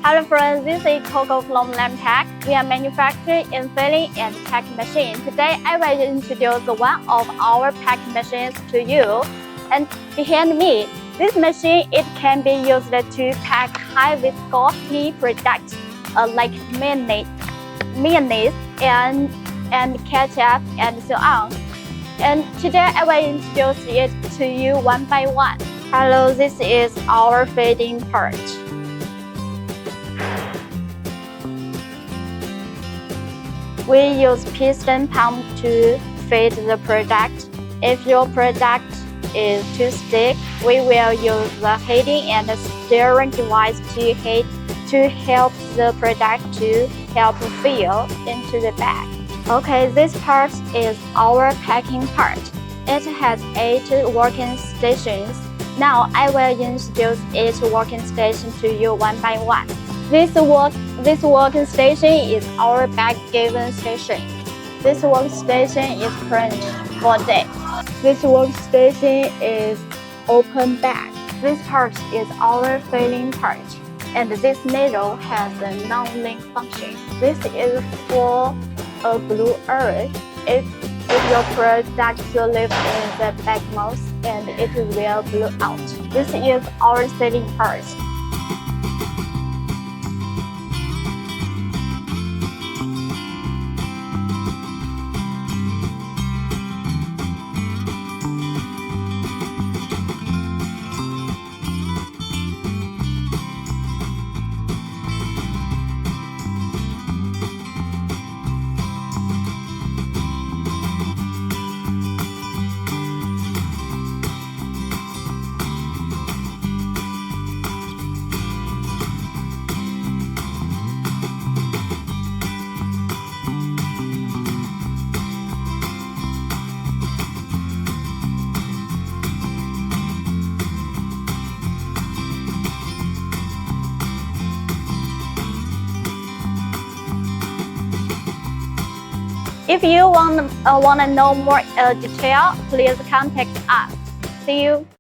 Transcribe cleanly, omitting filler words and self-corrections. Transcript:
Hello friends, this is Coco from Landpack. We are manufacturing and filling and packing machine. Today I will introduce one of our packing machines to you. And behind me, this machine can be used to pack high viscosity products like mayonnaise and ketchup and so on. And today I will introduce it to you one by one. Hello, this is our feeding part. We use piston pump to feed the product. If your product is too thick, we will use the heating and steering device to help the product to help fill into the bag. Okay, this part is our packing part. It has 8 working stations. Now I will introduce each working station to you one by one. This working station is our bag giving station. This workstation is print for day. This workstation is open bag. This part is our filling part. And this nozzle has a non-link function. This is for a blue area. If your product lives in the bag mouth and it will blow out. This is our sealing part. If you want to know more detail, please contact us. See you.